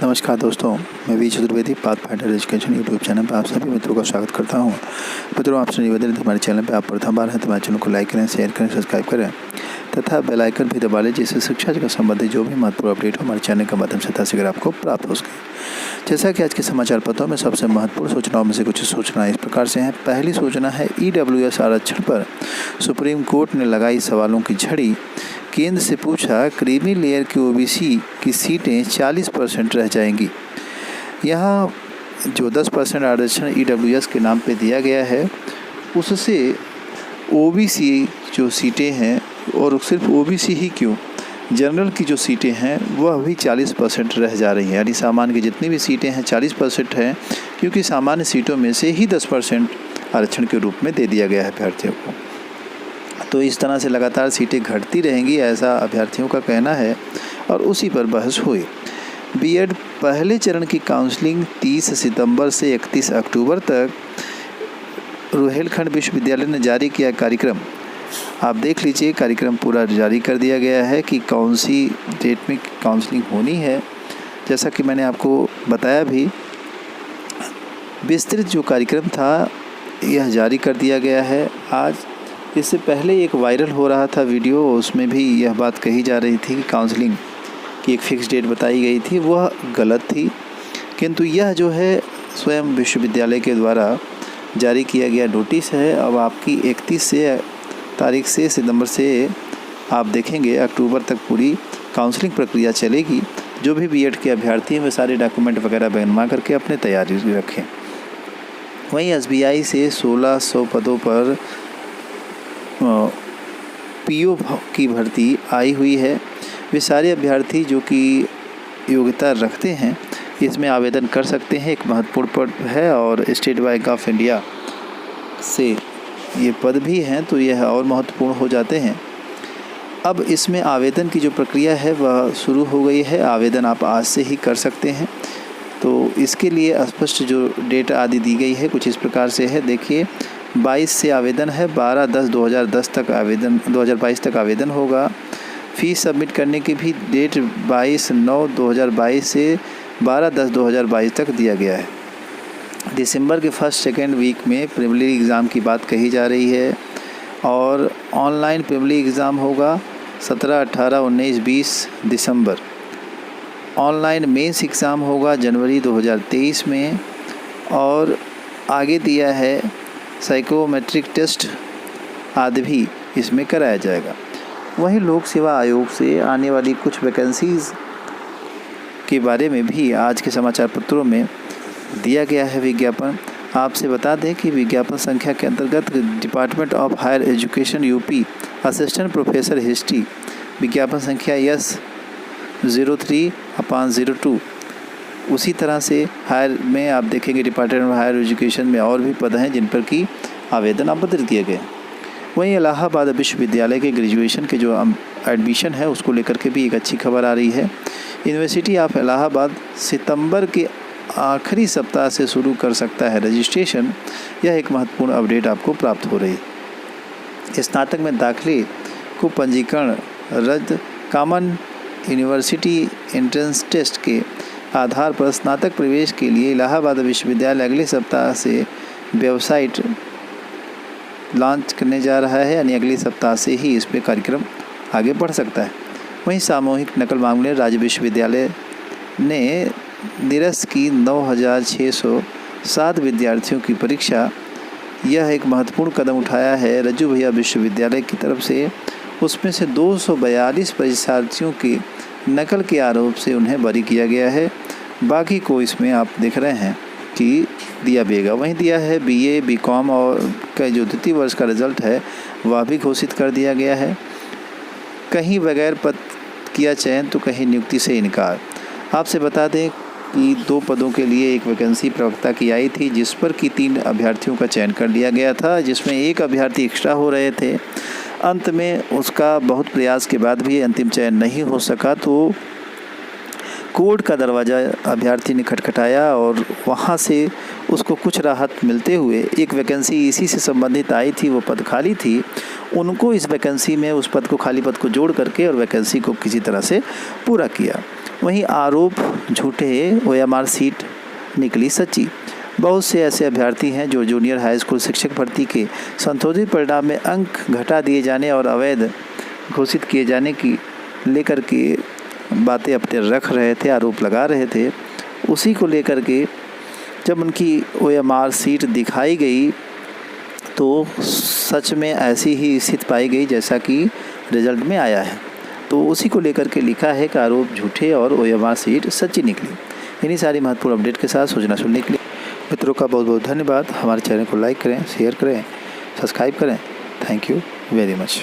नमस्कार दोस्तों, मैं V Chaturvedi pathfinder education YouTube channel पर आप सभी मित्रों का स्वागत करता हूं। मित्रों, आपसे निवेदन है हमारे चैनल पर आप प्रथम बार हैं तो हमारे चैनल को लाइक करें, शेयर करें, सब्सक्राइब करें तथा बेल आइकन भी दबा लें, जिससे शिक्षा से संबंधित जो भी महत्वपूर्ण अपडेट हो हमारे चैनल के माध्यम से तत्काल आपको प्राप्त हो सके। जैसा कि आज के समाचार पत्रों में सबसे महत्वपूर्ण सूचनाओं में से कुछ सूचनाएं इस प्रकार से हैं। पहली सूचना है EWS आरक्षण पर सुप्रीम कोर्ट ने लगाई सवालों की झड़ी। केंद्र से पूछा, क्रीमी लेयर की OBC की सीटें 40% रह जाएंगी। यहाँ जो 10% आरक्षण EWS के नाम पे दिया गया है, उससे OBC जो सीटें हैं, और सिर्फ OBC ही क्यों, जनरल की जो सीटें हैं वह भी 40% रह जा रही हैं। यानी सामान्य की जितनी भी सीटें हैं 40% हैं, क्योंकि सामान्य सीटों में से ही 10% आरक्षण के रूप में दे दिया गया है अभ्यर्थियों को। तो इस तरह से लगातार सीटें घटती रहेंगी, ऐसा अभ्यर्थियों का कहना है और उसी पर बहस हुई। बीएड पहले चरण की काउंसलिंग 30 सितंबर से 31 अक्टूबर तक रुहेलखंड विश्वविद्यालय ने जारी किया कार्यक्रम। आप देख लीजिए, कार्यक्रम पूरा जारी कर दिया गया है कि कौन सी डेट में काउंसलिंग होनी है। जैसा कि मैंने आपको बताया भी, विस्तृत जो कार्यक्रम था यह जारी कर दिया गया है आज। इससे पहले एक वायरल हो रहा था वीडियो, उसमें भी यह बात कही जा रही थी कि काउंसलिंग की एक फ़िक्स डेट बताई गई थी, वह गलत थी। किंतु यह जो है स्वयं विश्वविद्यालय के द्वारा जारी किया गया नोटिस है। अब आपकी 31 तारीख से सितंबर से आप देखेंगे अक्टूबर तक पूरी काउंसलिंग प्रक्रिया चलेगी। जो भी बीएड के अभ्यर्थी हैं वे सारे डॉक्यूमेंट वगैरह बनवा करके अपने तैयारी रखें। वहीं SBI से 1600 पदों पर PO की भर्ती आई हुई है। वे सारे अभ्यर्थी जो कि योग्यता रखते हैं इसमें आवेदन कर सकते हैं। एक महत्वपूर्ण पद है और स्टेट बैंक ऑफ इंडिया से ये पद भी हैं, तो यह और महत्वपूर्ण हो जाते हैं। अब इसमें आवेदन की जो प्रक्रिया है वह शुरू हो गई है। आवेदन आप आज से ही कर सकते हैं। तो इसके लिए स्पष्ट जो डेट आदि दी गई है कुछ इस प्रकार से है। देखिए, 22 से आवेदन है, 12/10/2010 तक आवेदन 2022 तक आवेदन होगा। फ़ीस सबमिट करने की भी डेट 22/9/2022 से 12/10/2022 तक दिया गया है। दिसंबर के फर्स्ट सेकेंड वीक में प्रीलिमिनरी एग्ज़ाम की बात कही जा रही है और ऑनलाइन प्रीलिमिनरी एग्ज़ाम होगा 17, 18, 19, 20 दिसंबर। ऑनलाइन मेंस एग्ज़ाम होगा जनवरी 2023 में और आगे दिया है साइकोमेट्रिक टेस्ट आदि भी इसमें कराया जाएगा। वहीं लोक सेवा आयोग से आने वाली कुछ वैकेंसीज़ के बारे में भी आज के समाचार पत्रों में दिया गया है विज्ञापन। आपसे बता दें कि विज्ञापन संख्या के अंतर्गत department of higher education UP assistant professor history विज्ञापन संख्या S03/02। उसी तरह से हायर में आप देखेंगे डिपार्टमेंट ऑफ हायर एजुकेशन में और भी पद हैं जिन पर कि आवेदन आमंत्रित किए गए। वहीं इलाहाबाद विश्वविद्यालय के ग्रेजुएशन के जो एडमिशन है उसको लेकर के भी एक अच्छी खबर आ रही है। यूनिवर्सिटी ऑफ इलाहाबाद सितंबर के आखिरी सप्ताह से शुरू कर सकता है रजिस्ट्रेशन। यह एक महत्वपूर्ण अपडेट आपको प्राप्त हो रही है। स्नातक में दाखिले को पंजीकरण रद्द। कॉमन यूनिवर्सिटी एंट्रेंस टेस्ट के आधार पर स्नातक प्रवेश के लिए इलाहाबाद विश्वविद्यालय अगले सप्ताह से वेबसाइट लॉन्च करने जा रहा है। यानी अगले सप्ताह से ही इस पे कार्यक्रम आगे बढ़ सकता है। वहीं सामूहिक नकल मामले राज्य विश्वविद्यालय ने निरस्त की 9607 विद्यार्थियों की परीक्षा। यह एक महत्वपूर्ण कदम उठाया है रज्जू भैया विश्वविद्यालय की तरफ से। उसमें से 242 परीक्षार्थियों की नकल के आरोप से उन्हें बरी किया गया है। बाकी को इसमें आप देख रहे हैं कि दिया जाएगा। वहीं दिया है BA BCom और का जो द्वितीय वर्ष का रिजल्ट है वह भी घोषित कर दिया गया है। कहीं बगैर पद किया चयन तो कहीं नियुक्ति से इनकार। आपसे बता दें कि 2 पदों के लिए एक वैकेंसी प्रवक्ता की आई थी, जिस पर कि 3 अभ्यर्थियों का चयन कर लिया गया था, जिसमें एक अभ्यर्थी एक्स्ट्रा हो रहे थे। अंत में उसका बहुत प्रयास के बाद भी अंतिम चयन नहीं हो सका, तो कोर्ट का दरवाज़ा अभ्यर्थी ने खटखटाया और वहाँ से उसको कुछ राहत मिलते हुए एक वैकेंसी इसी से संबंधित आई थी, वो पद खाली थी। उनको इस वैकेंसी में उस पद को, खाली पद को जोड़ करके और वैकेंसी को किसी तरह से पूरा किया। वहीं आरोप झूठे OMR सीट निकली सच्ची। बहुत से ऐसे अभ्यर्थी हैं जो जूनियर हाई स्कूल शिक्षक भर्ती के संशोधित परिणाम में अंक घटा दिए जाने और अवैध घोषित किए जाने की लेकर के बातें अपने रख रहे थे, आरोप लगा रहे थे। उसी को लेकर के जब उनकी OMR सीट दिखाई गई तो सच में ऐसी ही स्थिति पाई गई जैसा कि रिजल्ट में आया है। तो उसी को लेकर के लिखा है कि आरोप झूठे और OMR सीट सच्ची निकली। इन्हीं सारी महत्वपूर्ण अपडेट के साथ सूचना सुनने के लिए मित्रों का बहुत बहुत धन्यवाद। हमारे चैनल को लाइक करें, शेयर करें, सब्सक्राइब करें। Thank you very much.